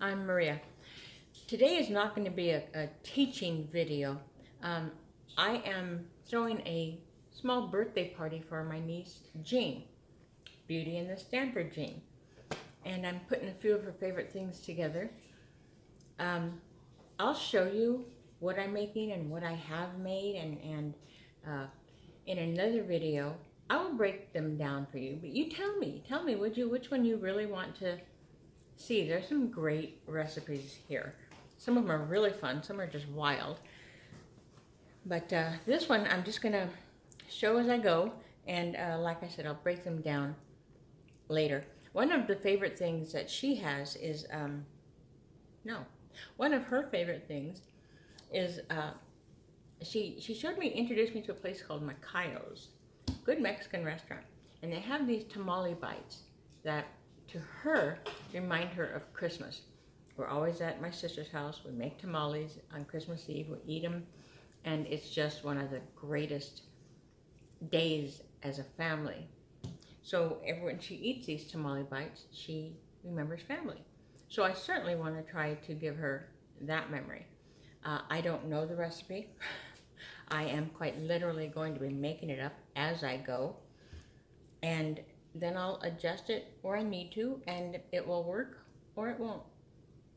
I'm Maria. Today is not going to be a teaching video. I am throwing a small birthday party for my niece, Jean, Beauty and the Stanford Jean. And I'm putting a few of her favorite things together. I'll show you what I'm making and what I have made, and in another video, I will break them down for you. But you tell me, would you, which one you really want to see? There's some great recipes here. Some of them are really fun, some are just wild. But this one I'm just gonna show as I go, and like I said, I'll break them down later. One of the favorite things that she has is, one of her favorite things is, she showed me, introduced me to a place called Macayo's, good Mexican restaurant. And they have these tamale bites that, to her, remind her of Christmas. We're always at my sister's house. We make tamales on Christmas Eve. We eat them. And it's just one of the greatest days as a family. So when she eats these tamale bites, she remembers family. So I certainly want to try to give her that memory. I don't know the recipe. I am quite literally going to be making it up as I go. And then I'll adjust it where I need to, and it will work or it won't.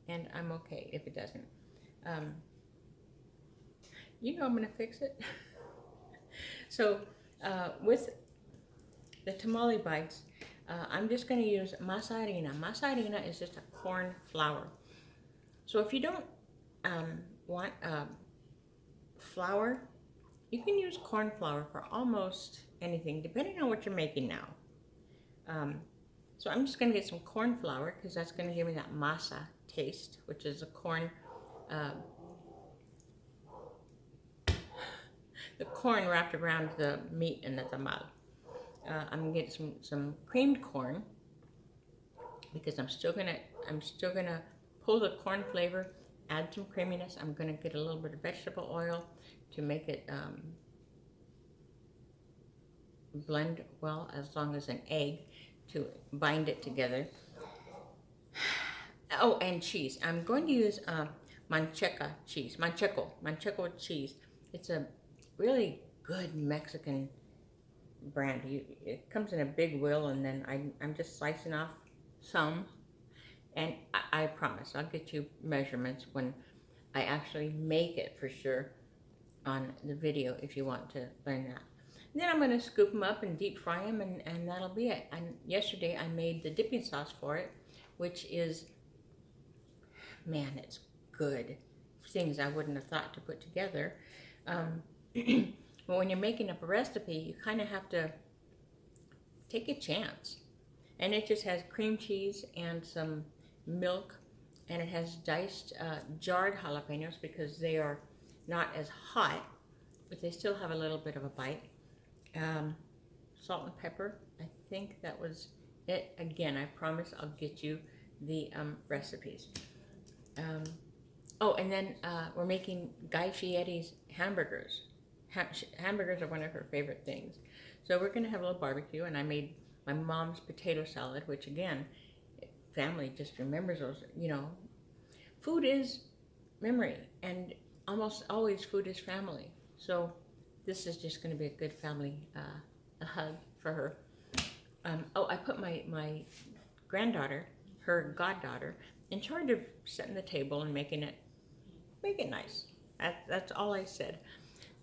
And I'm okay if it doesn't. You know I'm gonna fix it. So with the tamale bites, I'm just gonna use masa harina. Masa harina is just a corn flour. So if you don't want flour, you can use corn flour for almost anything, depending on what you're making now. So I'm just going to get some corn flour, because that's going to give me that masa taste, which is the corn wrapped around the meat in the tamal. I'm going to get some creamed corn, because I'm still gonna pull the corn flavor, add some creaminess. I'm going to get a little bit of vegetable oil to make it blend well, as long as an egg to bind it together. Oh, and cheese. I'm going to use manchego cheese. It's a really good Mexican brand. It comes in a big wheel, and then I'm just slicing off some. And I promise I'll get you measurements when I actually make it, for sure, on the video, if you want to learn that. And then I'm going to scoop them up and deep fry them, and that'll be it. And yesterday I made the dipping sauce for it, which is, man, it's good. Things I wouldn't have thought to put together. But when you're making up a recipe, you kind of have to take a chance. And it just has cream cheese and some milk, and it has diced jarred jalapenos, because they are not as hot, but they still have a little bit of a bite. Salt and pepper. I think that was it. Again, I promise I'll get you the recipes. Oh, and then we're making Guy Fieri's hamburgers. Hamburgers are one of her favorite things. So we're going to have a little barbecue, and I made my mom's potato salad, which, again, family just remembers those. You know, food is memory, and almost always food is family. So this is just going to be a good family a hug for her. Oh, I put my granddaughter, her goddaughter, in charge of setting the table and make it nice. That's all I said.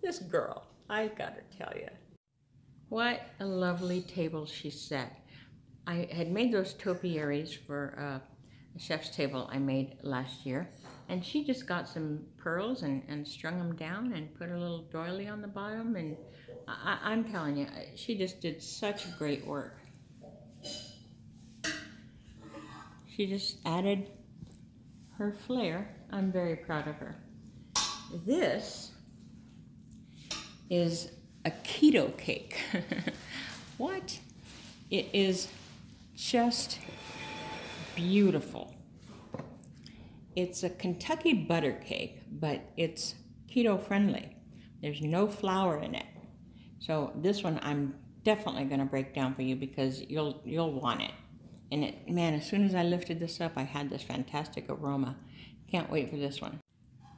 This girl, I gotta tell you, what a lovely table she set. I had made those topiaries for a chef's table I made last year, and she just got some pearls and strung them down and put a little doily on the bottom, and I'm telling you, she just did such great work. She just added her flair. I'm very proud of her. This is a keto cake. What? It is just beautiful. It's a Kentucky butter cake, but it's keto friendly. There's no flour in it. So this one I'm definitely going to break down for you, because you'll want it. And it, man, as soon as I lifted this up, I had this fantastic aroma. Can't wait for this one.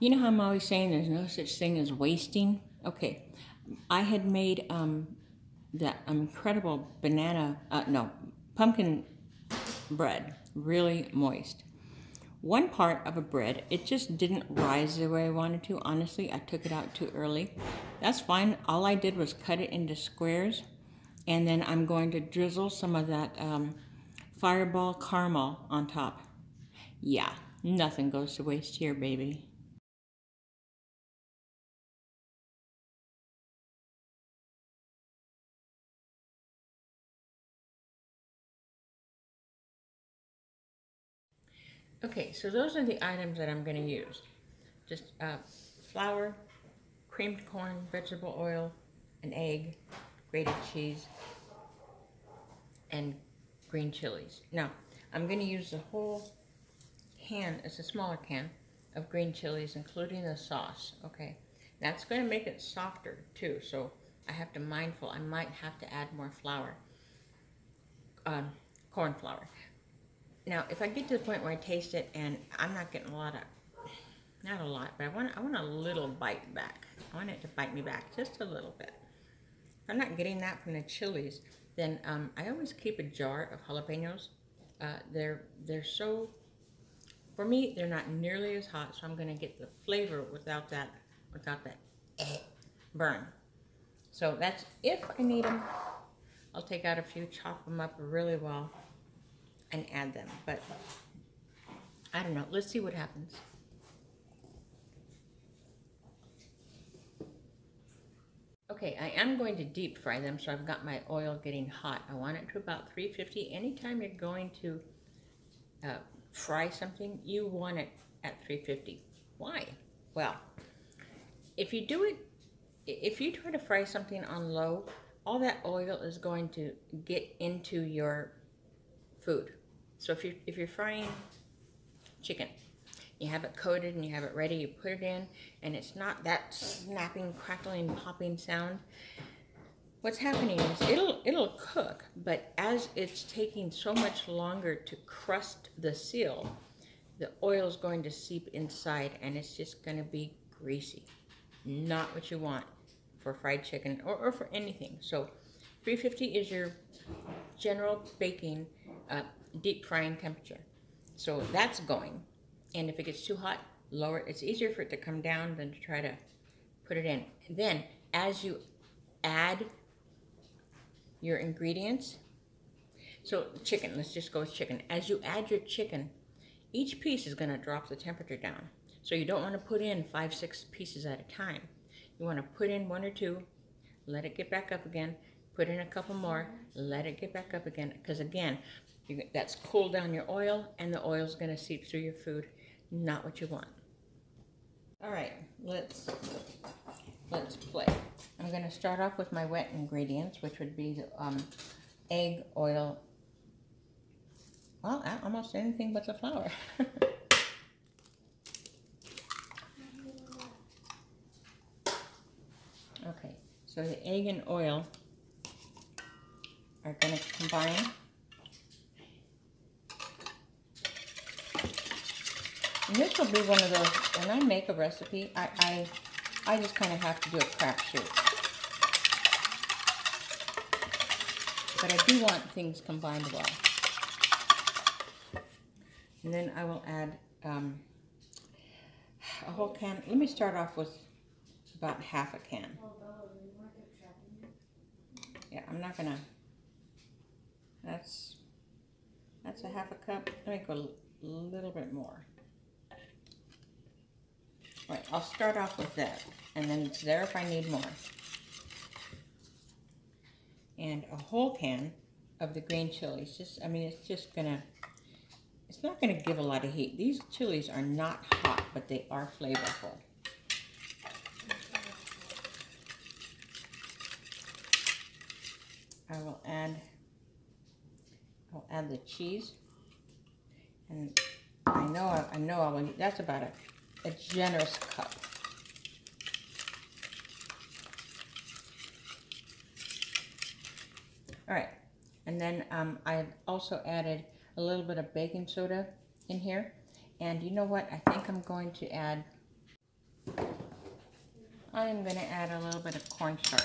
You know how I'm always saying there's no such thing as wasting? Okay, I had made that incredible pumpkin bread, really moist. One part of a bread, it just didn't rise the way I wanted to. Honestly, I took it out too early. That's fine. All I did was cut it into squares, and then I'm going to drizzle some of that Fireball caramel on top. Yeah, nothing goes to waste here, baby. Okay, so those are the items that I'm going to use. Just flour, creamed corn, vegetable oil, an egg, grated cheese, and green chilies. Now, I'm going to use the whole can, it's a smaller can, of green chilies, including the sauce, okay? That's going to make it softer, too, so I have to mindful, I might have to add more flour, corn flour. Now, if I get to the point where I taste it and I'm not getting a lot of, not a lot, but I want a little bite back. I want it to bite me back just a little bit. If I'm not getting that from the chilies, then I always keep a jar of jalapenos. They're so, for me, they're not nearly as hot, so I'm going to get the flavor without that burn. So that's if I need them. I'll take out a few, chop them up really well, and add them. But I don't know. Let's see what happens. Okay, I am going to deep fry them, so I've got my oil getting hot. I want it to about 350. Anytime you're going to fry something, you want it at 350. Why? Well, if you try to fry something on low, all that oil is going to get into your food. So if you're frying chicken, you have it coated and you have it ready, you put it in, and it's not that snapping, crackling, popping sound. What's happening is it'll cook, but as it's taking so much longer to crust the seal, the oil is going to seep inside and it's just going to be greasy. Not what you want for fried chicken or for anything. So 350 is your general baking deep frying temperature. So that's going. And if it gets too hot, lower it. It's easier for it to come down than to try to put it in. Then as you add your ingredients, so chicken, let's just go with chicken. As you add your chicken, each piece is going to drop the temperature down. So you don't want to put in 5-6 pieces at a time. You want to put in 1 or 2, let it get back up again, put in a couple more, let it get back up again, because again, that's cooled down your oil, and the oil is going to seep through your food. Not what you want. All right, let's play. I'm going to start off with my wet ingredients, which would be the egg, oil, well, almost anything but the flour. Okay, so the egg and oil are going to combine. And this will be one of those, when I make a recipe, I just kind of have to do a crapshoot. But I do want things combined well. And then I will add a whole can. Let me start off with about half a can. Yeah, I'm not gonna, that's a half a cup. Let me go a little bit more. Right, I'll start off with that, and then it's there if I need more. And a whole can of the green chilies. Just, I mean, it's not gonna give a lot of heat. These chilies are not hot, but they are flavorful. I'll add the cheese, and I know I will need, that's about a generous cup. All right, and then I've also added a little bit of baking soda in here. And you know what? I think I'm going to add a little bit of cornstarch.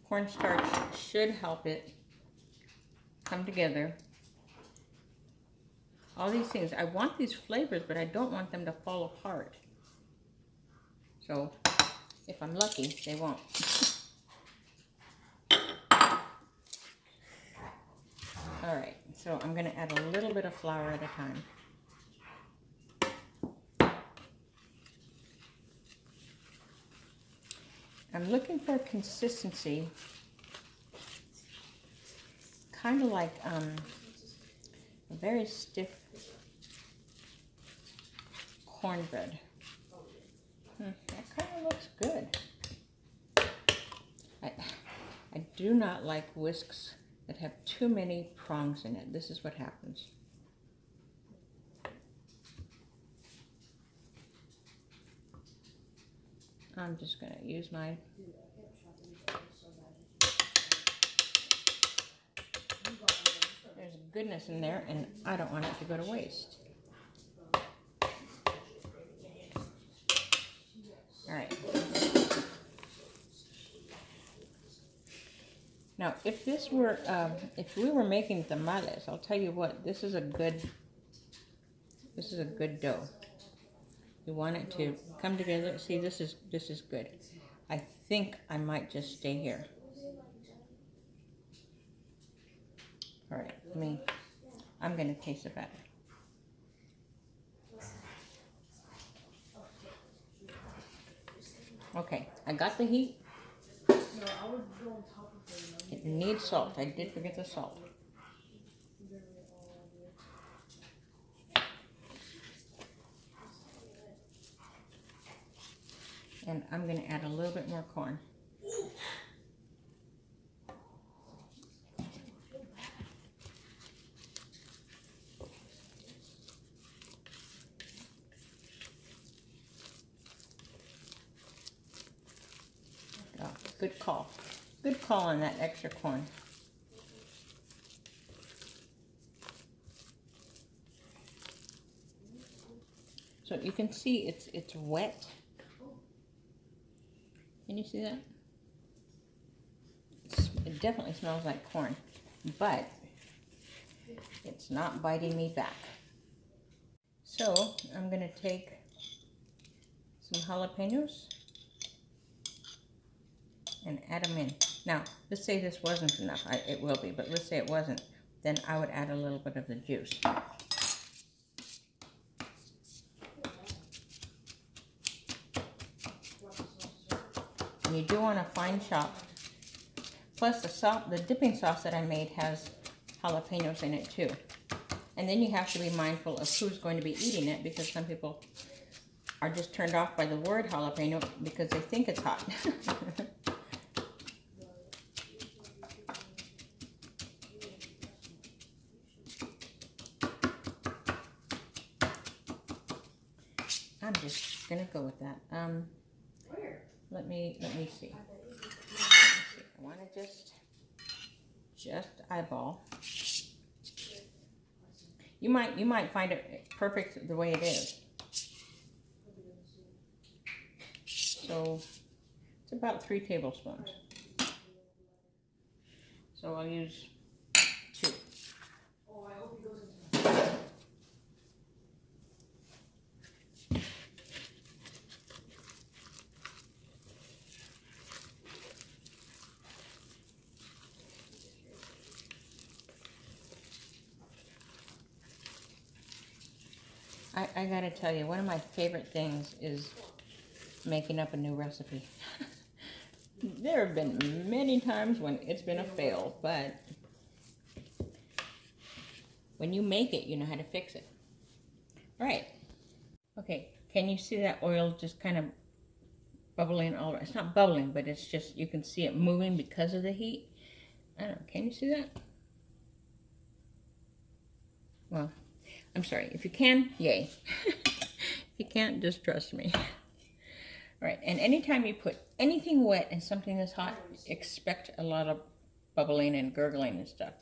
Cornstarch should help it come together. All these things, I want these flavors, but I don't want them to fall apart. So, if I'm lucky, they won't. Alright, so I'm going to add a little bit of flour at a time. I'm looking for consistency, kind of like a very stiff cornbread. That kind of looks good. I do not like whisks that have too many prongs in it. This is what happens. I'm just going to use my there's goodness in there, and I don't want it to go to waste. All right. Now, if this were, if we were making tamales, I'll tell you what, this is a good dough. You want it to come together. See, this is good. I think I might just stay here. All right, I'm gonna taste the batter. Okay, I got the heat. It needs salt. I did forget the salt. And I'm going to add a little bit more corn. Oh, good call. Good call on that extra corn. So you can see it's wet. Can you see that? It definitely smells like corn, but it's not biting me back. So I'm going to take some jalapenos and add them in. Now, let's say this wasn't enough. It will be, but let's say it wasn't. Then I would add a little bit of the juice. And you do want to fine chop. Plus the dipping sauce that I made has jalapenos in it too. And then you have to be mindful of who's going to be eating it, because some people are just turned off by the word jalapeno because they think it's hot. I'm just gonna go with that. Let me see. I want to just eyeball. You might find it perfect the way it is. So it's about 3 tablespoons. So I'll use 2. I gotta tell you, one of my favorite things is making up a new recipe. There have been many times when it's been a fail, but when you make it, you know how to fix it. All right. Okay, can you see that oil just kind of bubbling all around? It's not bubbling, but it's just, you can see it moving because of the heat. I don't know, can you see that? Well, I'm sorry. If you can, yay. If you can't, just trust me. All right, and anytime you put anything wet in something that's hot, expect a lot of bubbling and gurgling and stuff.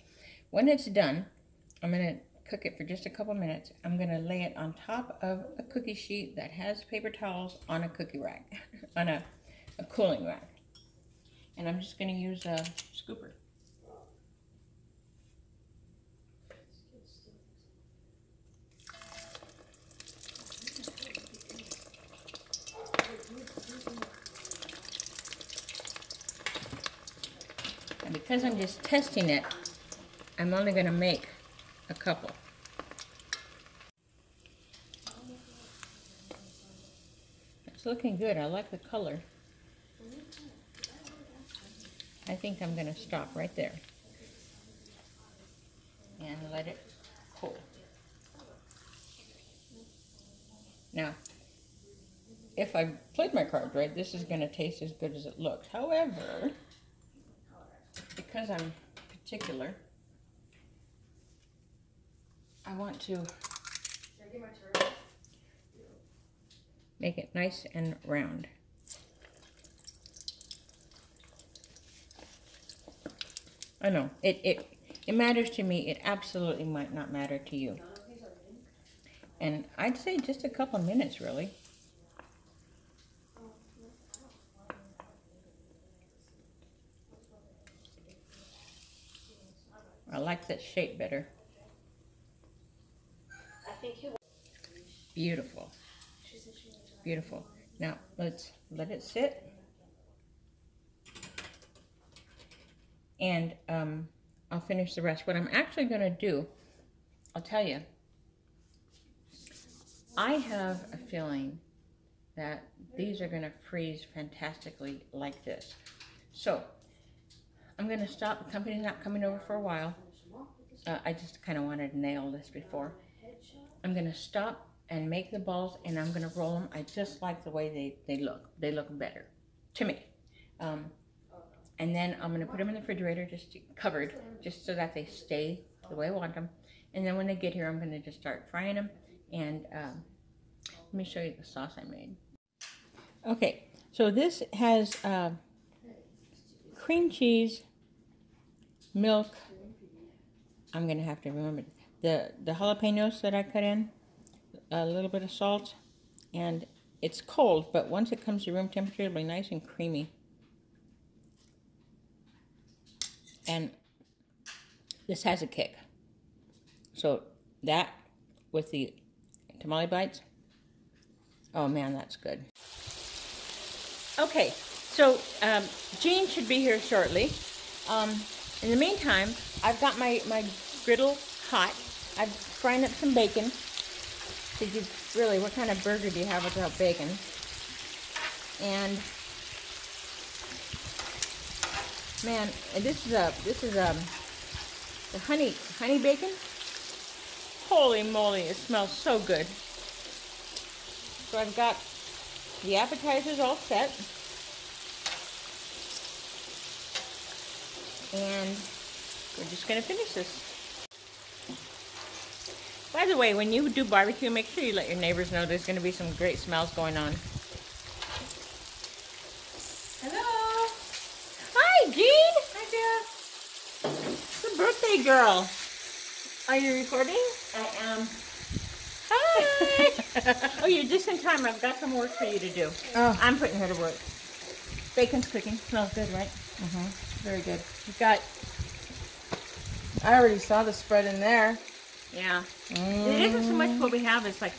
When it's done, I'm going to cook it for just a couple minutes. I'm going to lay it on top of a cookie sheet that has paper towels on a cookie rack, on a cooling rack. And I'm just going to use a scooper. And because I'm just testing it, I'm only going to make a couple. It's looking good. I like the color. I think I'm going to stop right there and let it cool. Now, if I played my cards right, this is going to taste as good as it looks. However, because I'm particular, I want to make it nice and round. I know, it matters to me. It absolutely might not matter to you. And I'd say just a couple minutes, really. I like that shape better. Beautiful. Beautiful. Now, let's let it sit. And I'll finish the rest. What I'm actually going to do, I'll tell you, I have a feeling that these are going to freeze fantastically like this. So, I'm going to stop. The company's not coming over for a while. I just kind of wanted to nail this before. I'm going to stop and make the balls, and I'm going to roll them. I just like the way they look. They look better to me. And then I'm going to put them in the refrigerator, just covered, just so that they stay the way I want them. And then when they get here, I'm going to just start frying them. And let me show you the sauce I made. Okay, so this has cream cheese, milk. I'm going to have to remember the jalapenos that I cut in, a little bit of salt, and it's cold, but once it comes to room temperature, it'll be nice and creamy. And this has a kick. So that with the tamale bites, oh man, that's good. Okay, so Jean should be here shortly. In the meantime, I've got my griddle hot. I'm frying up some bacon. Because really, what kind of burger do you have without bacon? And man, this is the honey bacon. Holy moly, it smells so good. So I've got the appetizers all set. And we're just going to finish this. By the way, when you do barbecue, make sure you let your neighbors know there's going to be some great smells going on. Hello. Hi, Jean. Hi, Dad. It's a birthday girl. Are you recording? I am. Hi. Oh, you're just in time. I've got some work for you to do. Oh. I'm putting her to work. Bacon's cooking. Smells good, right? Mm-hmm. Very good. You've got... I already saw the spread in there. Yeah. It isn't so much what we have. It's like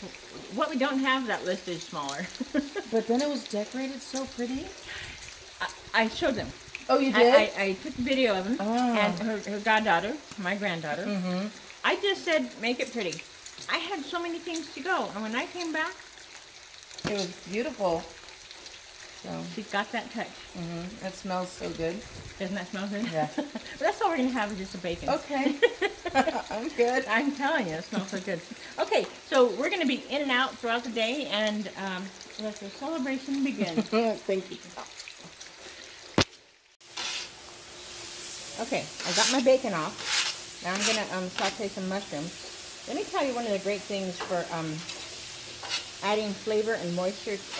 what we don't have, that list is smaller. But then it was decorated so pretty. I showed them. Oh, you did? I took a video of them. Oh. And her goddaughter, my granddaughter. Mm-hmm. I just said, make it pretty. I had so many things to go. And when I came back, It was beautiful. So. she's got that touch. Mm-hmm. It smells so good. Doesn't that smell good? Yeah. But that's all we're going to have is just a bacon. Okay. I'm good. I'm telling you, it smells so good. Okay, so we're going to be in and out throughout the day, and let the celebration begin. Thank you. Okay, I got my bacon off. Now I'm going to saute some mushrooms. Let me tell you one of the great things for adding flavor and moisture to,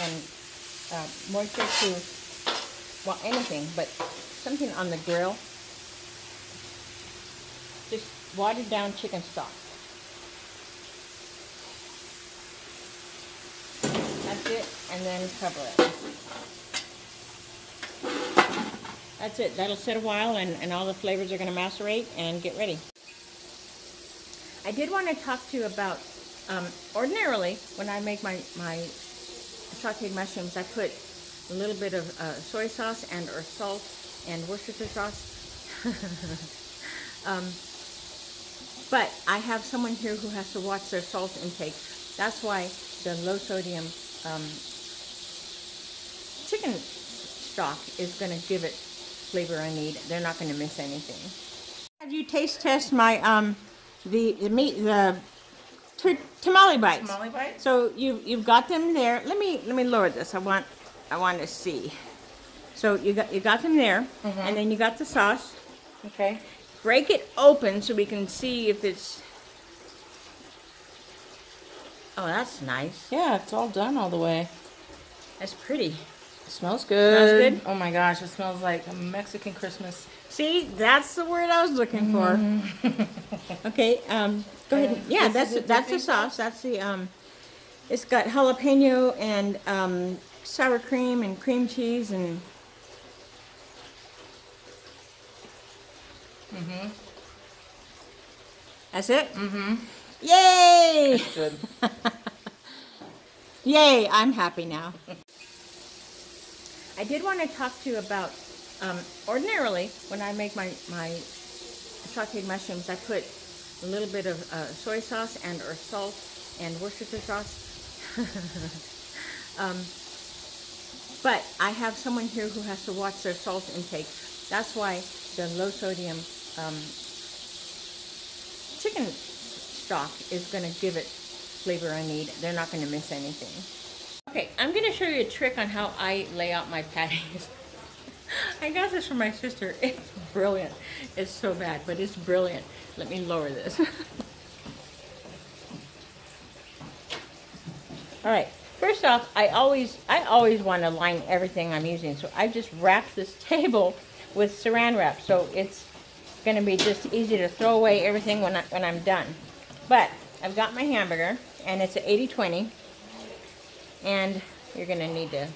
well, anything, but something on the grill. watered down chicken stock. That's it, and then cover it. That's it. That'll sit a while, and all the flavors are going to macerate and get ready. I did want to talk to you about, ordinarily, when I make my sauteed mushrooms, I put a little bit of soy sauce and or salt and Worcestershire sauce. But I have someone here who has to watch their salt intake. That's why the low sodium chicken stock is going to give it flavor I need. They're not going to miss anything. Have you taste test my the tamale bites? Tamale bites? So you've got them there. Let me lower this. I want to see. So you got them there, and then you got the sauce. Okay. Break it open so we can see if it's. Oh, that's nice. Yeah, it's all done all the way. That's pretty. It smells good. Smells good? Oh my gosh, it smells like a Mexican Christmas. See, that's the word I was looking for. Okay, go ahead. Yeah, that's the sauce. That's the it's got jalapeno and sour cream and cream cheese and. That's it. Yay! Good. Yay! I'm happy now. I did want to talk to you about. Ordinarily, when I make my sauteed mushrooms, I put a little bit of soy sauce and or salt and Worcestershire sauce. But I have someone here who has to watch their salt intake. That's why the low sodium chicken stock is going to give it flavor I need. They're not going to miss anything. Okay, I'm going to show you a trick on how I lay out my patties. I got this from my sister. It's brilliant. It's so bad, but it's brilliant. Let me lower this. All right. First off, I always want to line everything I'm using, so I just wrap this table with saran wrap, so it's going to be just easy to throw away everything when I'm done. But I've got my hamburger, and it's an 80-20, and you're going to need to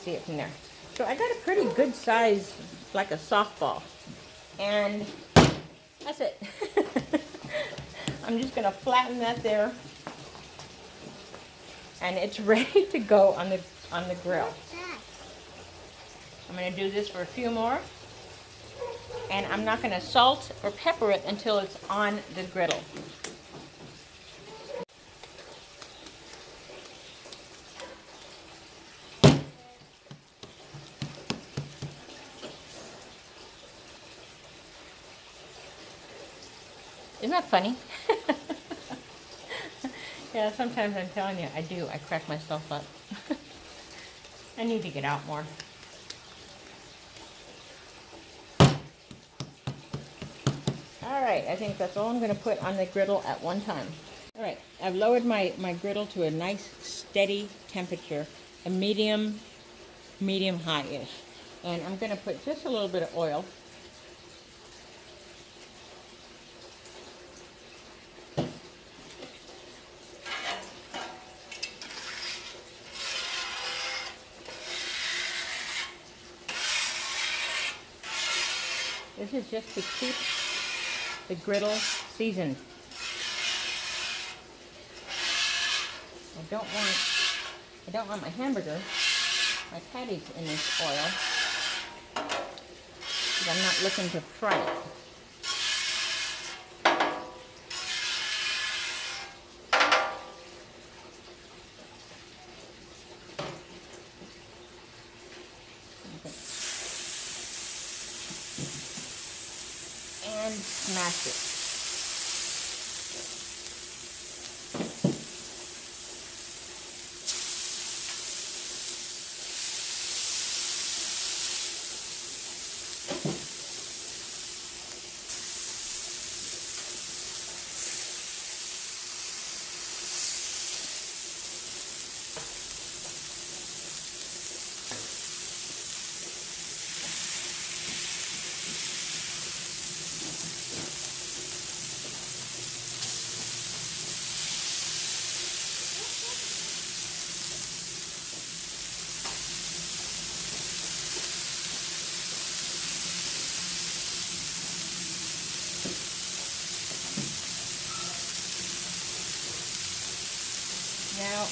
see it from there. So I got a pretty good size, like a softball, and that's it. I'm just going to flatten that there, and it's ready to go on the grill. I'm going to do this for a few more, and I'm not going to salt or pepper it until it's on the griddle. Isn't that funny? Yeah, sometimes I'm telling you, I do. I crack myself up. I need to get out more. Alright, I think that's all I'm going to put on the griddle at one time. Alright, I've lowered my griddle to a nice steady temperature, a medium high-ish. And I'm going to put just a little bit of oil. This is just to keep the griddle seasoned. I don't want my hamburger, my patties in this oil, because I'm not looking to fry it. And smash it.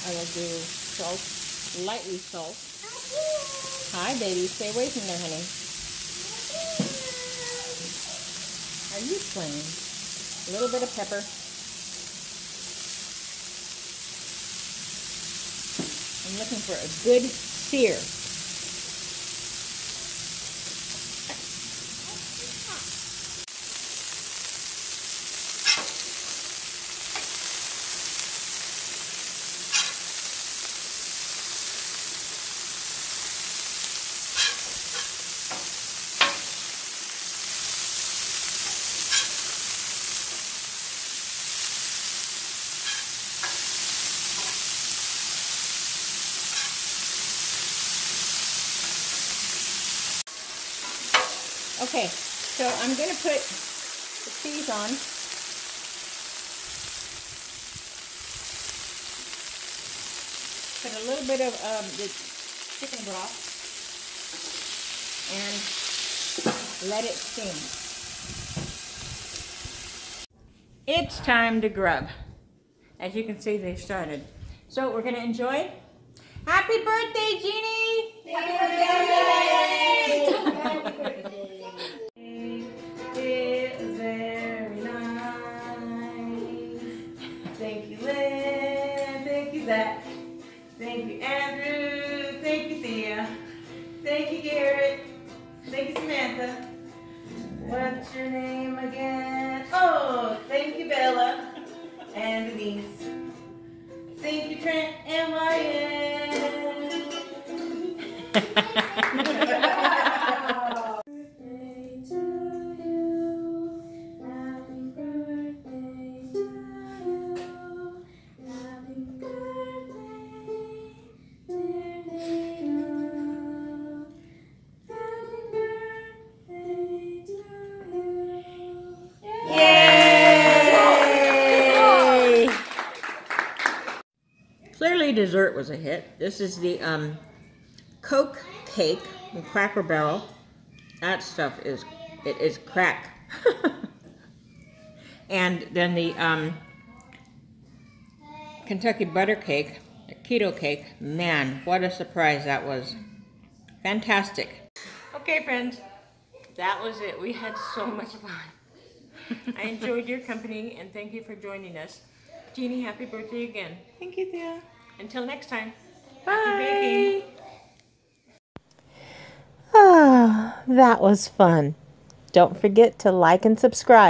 I will do salt, lightly salt. Hi, baby. Stay away from there, honey. Are you playing? A little bit of pepper. I'm looking for a good sear. Okay, so I'm going to put the cheese on. Put a little bit of the chicken broth and let it steam. It's time to grub. As you can see, they started. So we're going to enjoy. Happy birthday, Jeannie! Happy birthday! It's very nice. Thank you, Lynn. Thank you, Zach. Thank you, Andrew. Thank you, Thea. Thank you, Garrett. Thank you, Samantha. What's your name again? Oh, thank you, Bella. And Denise. Thank you, Trent and Wyatt. Clearly dessert was a hit. This is the Coke cake from Cracker Barrel. That stuff is crack. And then the Kentucky butter cake, the keto cake. Man, what a surprise that was. Fantastic. Okay, friends, that was it. We had so much fun. I enjoyed your company and thank you for joining us. Jeannie, happy birthday again. Thank you, Thea. Until next time. Bye. Ah, that was fun. Don't forget to like and subscribe.